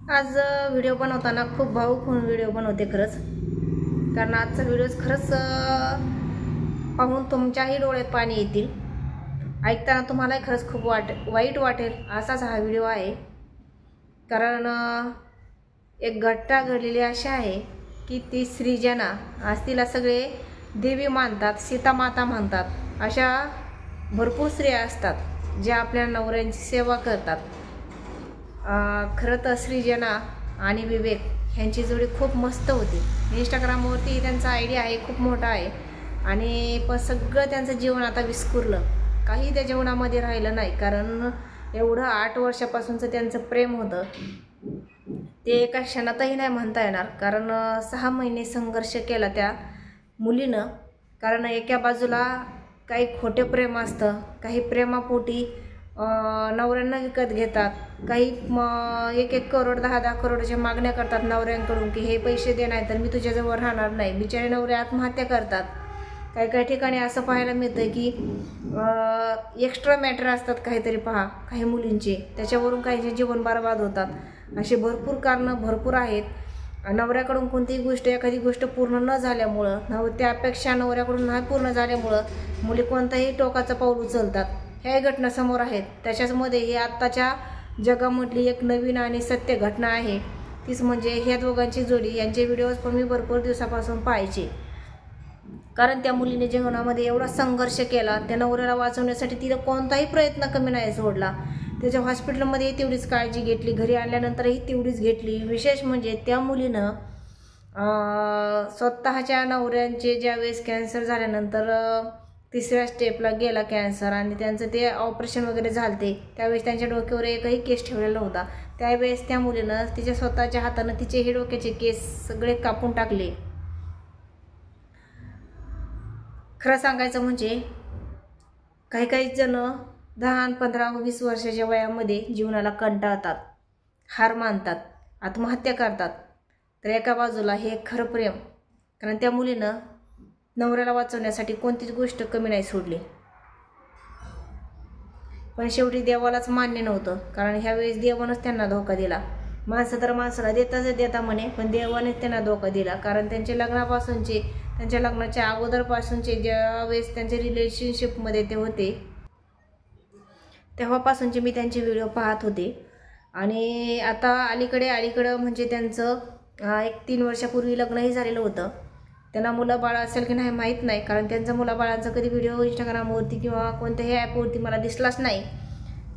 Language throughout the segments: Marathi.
आज व्हिडिओ बनवताना खूप भावुक होऊन व्हिडिओ बनवते खरंच, कारण आजचा व्हिडिओ खरंच पाहून तुमच्याही डोळ्यात पाणी येतील, ऐकताना तुम्हालाही खरंच खूप वाईट वाटेल असाच हा व्हिडिओ आहे। कारण एक घटना घडलेली अशी आहे की ती सृजना, आज तिला सगळे देवी मानतात, सीता माता म्हणतात। अशा भरपूर स्त्रिया असतात ज्या आपल्या नवऱ्यांची सेवा करतात। खरं तर सृजना आणि विवेक ह्यांची जोडी खूप मस्त होती। इंस्टाग्रामवरती त्यांचा आयडी आहे, खूप मोठा आहे, आणि पण सगळं त्यांचं जीवन आता विस्करलं, काही त्या जीवनामध्ये राहिलं नाही। कारण एवढं 8 वर्षापासूनचं त्यांचं प्रेम होतं ते एका क्षणातही नाही म्हणता येणार। कारण 6 महिने संघर्ष केला त्या मुलीनं। कारण एका बाजूला काही खोटे प्रेम असतं, काही प्रेमापोटी नवऱ्यांना विकत घेतात, काही 1-1 करोड 10-10 करोडच्या मागण्या करतात नवऱ्यांकडून की हे पैसे दे नाही तर मी तुझ्याजवळ राहणार नाही। बिचारे नवरे आत्महत्या करतात। काही काही ठिकाणी असं पाहायला मिळतं की एक्स्ट्रा मॅटर असतात काहीतरी, पहा काही मुलींचे, त्याच्यावरून काहींचे जीवन बर्बाद होतात। असे भरपूर कारणं भरपूर आहेत। नवऱ्याकडून कोणतीही गोष्ट, एखादी गोष्ट पूर्ण न झाल्यामुळं, त्या अपेक्षा नवऱ्याकडून नाही पूर्ण झाल्यामुळं मुली कोणताही टोकाचं पाऊल उचलतात। ह्या घटना समोर आहेत। त्याच्यामध्ये ही आत्ताच्या जगामधली एक नवीन आणि सत्य घटना आहे, तीच म्हणजे ह्या दोघांची जोडी। यांचे व्हिडिओज पण मी भरपूर दिवसापासून पाहायचे, कारण त्या मुलीने जीवनामध्ये एवढा संघर्ष केला, त्या नवऱ्याला वाचवण्यासाठी तिने कोणताही प्रयत्न कमी नाही सोडला। त्याच्या हॉस्पिटलमध्ये तेवढीच काळजी घेतली, घरी आणल्यानंतरही तेवढीच घेतली। विशेष म्हणजे त्या मुलीनं स्वतःच्या नवऱ्यांचे ज्यावेळेस कॅन्सर झाल्यानंतर 3ऱ्या स्टेपला गेला कॅन्सर, आणि त्यांचं ते ऑपरेशन वगैरे झालते, त्यावेळेस त्यांच्या डोक्यावर एकही केस ठेवलेला नव्हता। त्यावेळेस त्या मुलीनं तिच्या स्वतःच्या हातानं तिचे हे डोक्याचे केस सगळे कापून टाकले। खरं सांगायचं म्हणजे काही काही जण 10, 15, 20 वर्षाच्या वयामध्ये जीवनाला कंटाळतात, हार मानतात, आत्महत्या करतात। तर एका बाजूला हे खरं प्रेम, कारण त्या मुलीनं नवऱ्याला वाचवण्यासाठी कोणतीच गोष्ट कमी नाही सोडली। पण शेवटी देवालाच मान्य नव्हतं, कारण ह्यावेळेस देवानंच त्यांना धोका दिला। माणसं तर माणसाला देता म्हणे, पण देवानेच त्यांना धोका दिला। कारण त्यांच्या लग्नापासूनचे, त्यांच्या लग्नाच्या अगोदरपासूनचे, ज्यावेळेस त्यांच्या रिलेशनशिपमध्ये ते होते तेव्हापासूनचे मी त्यांचे व्हिडिओ पाहत होते। आणि आता अलीकडं म्हणजे त्यांचं 1-3 वर्षापूर्वी लग्नही झालेलं होतं। त्यांना मुलं बाळ असेल की नाही माहीत नाही, कारण त्यांचा मुलाबाळांचा कधी व्हिडिओ इंस्टाग्रामवरती किंवा कोणत्याही ॲपवरती मला दिसलाच नाही।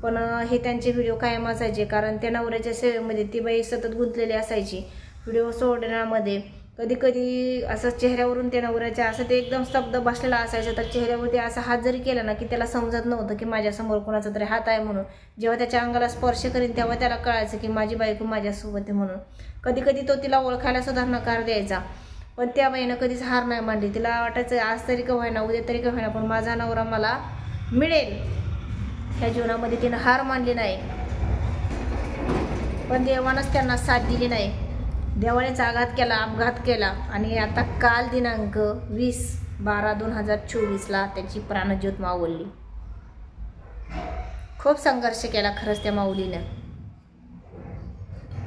पण हे त्यांचे व्हिडिओ कायम असायचे, कारण त्या नवऱ्याच्या सेवेमध्ये ती बाई सतत गुंतलेली असायची। व्हिडिओ सोडण्यामध्ये कधी कधी असं चेहऱ्यावरून त्या नवऱ्याच्या असं ते एकदम स्तब्ध बसलेला असायचं, तर चेहऱ्यावरती असा हात जरी केला ना की त्याला समजत नव्हतं की माझ्यासमोर कोणाचा तरी हात आहे म्हणून। जेव्हा त्याच्या अंगाला स्पर्श करीन तेव्हा त्याला कळायचं की माझी बायको माझ्यासोबत आहे म्हणून। कधी कधी तो तिला ओळखायला सुद्धा नकार द्यायचा, पण त्या बाईनं कधीच हार नाही मानली। तिला वाटायचं आज तरी का होईना, उद्या तरी का होईना, पण माझा नवरा मला मिळेल। ह्या जीवनामध्ये तिनं हार मानली नाही, पण देवानंच त्यांना साथ दिली नाही। देवानेच अपघात केला, आणि आता काल दिनांक 20/12/2024 त्याची प्राणज्योत मावळली। खूप संघर्ष केला खरंच त्या माऊलीनं।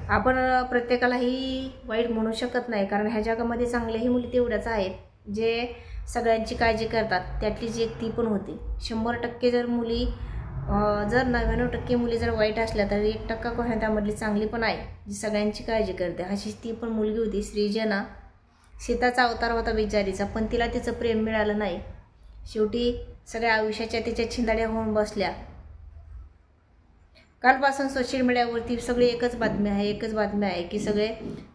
आपण प्रत्येकालाही वाईट म्हणू शकत नाही, कारण ह्या जगामध्ये चांगल्याही मुली तेवढ्याच आहेत जे सगळ्यांची काळजी करतात। त्यातलीच एक ती पण होती। 100% जर मुली, जर 99% मुली जर वाईट असल्या तर 1% कोणा त्यामधली चांगली पण आहे जी सगळ्यांची काळजी करते। अशीच ती पण मुलगी होती सृजना। सीताचा अवतार होता बिचारीचा, पण तिला तिचं प्रेम मिळालं नाही। शेवटी सगळ्या आयुष्याच्या तिच्या छिंदाड्या होऊन बसल्या। कालपासून सोशल मीडियावरती सगळी एकच बातमी आहे की सगळे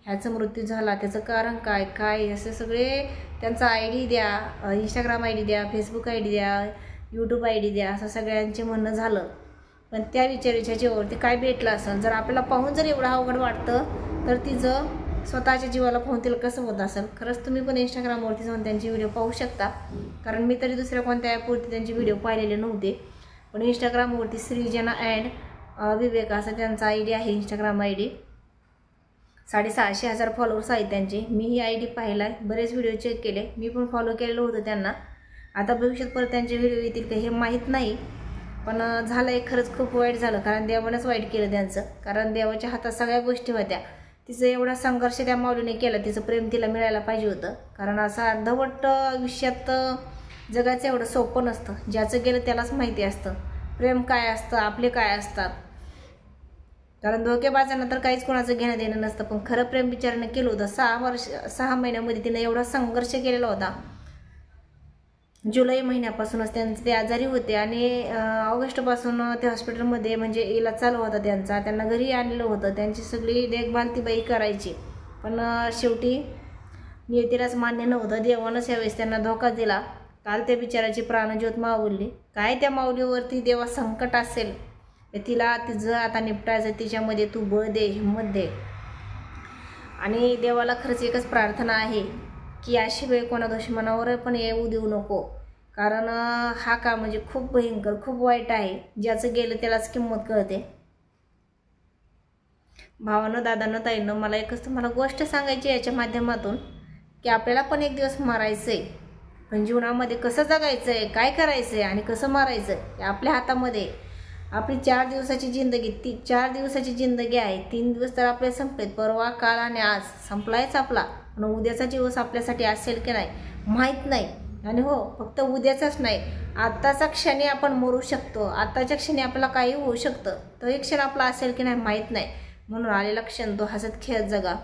ह्याचा मृत्यू झाला, त्याचं कारण काय असे सगळे त्यांचा आयडी द्या, इंस्टाग्राम आयडी द्या, फेसबुक आयडी द्या, यूट्यूब आयडी द्या, असं सगळ्यांचे म्हणणं झालं। पण त्या विचाराच्या जीवावरती काय भेटलं असेल? जर आपल्याला पाहून जर एवढं अवघड वाटतं तर तिचं स्वतःच्या जीवाला पाहून तिला कसं होत असेल? खरंच तुम्ही पण इंस्टाग्रामवरती जाऊन त्यांचे व्हिडिओ पाहू शकता, कारण मी तरी दुसऱ्या कोणत्या ॲपवरती त्यांचे व्हिडिओ पाहिलेले नव्हते। पण इंस्टाग्रामवरती सृजना अँड विवेक असं त्यांचा आयडी आहे, इंस्टाग्राम आयडी। 650,000 फॉलोअर्स आहेत त्यांचे। मी ही आयडी पाहिला, बरेच व्हिडिओ चेक केले, मी पण फॉलो केलेलं होतं त्यांना। आता भविष्यात परत त्यांचे व्हिडिओ येतील का हे माहीत नाही, पण झालं खरंच खूप वाईट झालं, कारण देवानंच वाईट केलं त्यांचं. कारण देवाच्या हातात सगळ्या गोष्टी होत्या. तिचं एवढा संघर्ष त्या माऊलीने केला, तिचं प्रेम तिला मिळायला पाहिजे होतं. कारण असं अर्धवट आयुष्यात जगाचं एवढं सोपं नसतं. ज्याचं गेलं त्यालाच माहिती असतं प्रेम काय असतं, आपले काय असतात. कारण धोकेबाजांना तर काहीच कोणाचं घेणं देणं नसतं, पण खरं प्रेम बिचारानं केलं होतं. 6 महिन्यामध्ये तिनं एवढा संघर्ष केलेला होता. जुलै महिन्यापासूनच त्यांचे ते आजारी होते आणि ऑगस्टपासून ते हॉस्पिटलमध्ये म्हणजे इलाज चालू होता त्यांचा. त्यांना घरी आणलेलं होतं, त्यांची सगळी देखभाल ती बाई करायची. पण शेवटी नियतीलाच मान्य नव्हतं. देवानंच यावेळेस त्यांना धोका दिला. काल त्या बिचाराची प्राणज्योत माऊली. काय त्या माऊलीवरती देवा संकट असेल, तिला तिचं आता निपटायचं, तिच्यामध्ये तू बळ दे, हिंमत दे. आणि देवाला खरंच एकच प्रार्थना आहे की अशी वेळ कोणा दुश्मनावर पण येऊ देऊ नको. कारण हा काळ म्हणजे खूप भयंकर, खूप वाईट आहे. ज्याचं गेलं त्यालाच किंमत कळते. भावानं, दादानं, ताईनं, मला एकच तुम्हाला गोष्ट सांगायची याच्या माध्यमातून की आपल्याला पण एक दिवस मारायचं आहे, पण जीवनामध्ये कसं जगायचं आहे, काय करायचं आहे आणि कसं मारायचं आहे आपल्या हातामध्ये. आपली 4 दिवसाची जिंदगी, 4 दिवसाची जिंदगी आहे. 3 दिवस तर आपले संपलेत, परवा, काल आणि आज संपलायच आपला. पण उद्याचा दिवस आपल्यासाठी असेल की नाही माहीत नाही. आणि हो, फक्त उद्याचाच नाही, आत्ताचा क्षणी आपण मरू शकतो. आत्ताच्या क्षणी आपल्याला काही होऊ शकतं. तो एक क्षण आपला असेल की नाही माहीत नाही. म्हणून आलेला क्षण तो हसत खेळत जगा.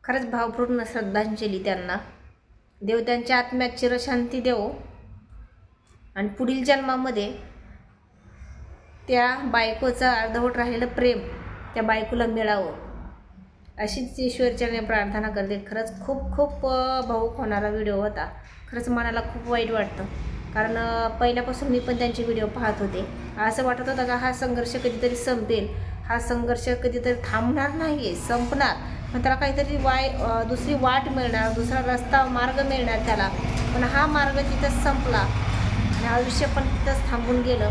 खरंच भावपूर्ण श्रद्धांजली त्यांना. देव त्यांच्या आत्म्यात चिरशांती देवो आणि पुढील जन्मामध्ये त्या बायकोचं अर्धवट राहिलेलं प्रेम त्या बायकोला मिळावं अशीच ईश्वरचरणी प्रार्थना करते. खरंच खूप खूप भावूक होणारा व्हिडिओ होता. खरंच मनाला खूप वाईट वाटतं. कारण पहिल्यापासून मी पण त्यांचे व्हिडिओ पाहत होते. असं वाटत होतं का हा संघर्ष कधीतरी संपेल, हा संघर्ष कधीतरी थांबणार नाही आहे, संपणार, पण त्याला काहीतरी दुसरी वाट मिळणार, दुसरा रस्ता मार्ग मिळणार त्याला. पण हा मार्ग तिथंच संपला आणि आयुष्य पण तिथंच थांबून गेलं.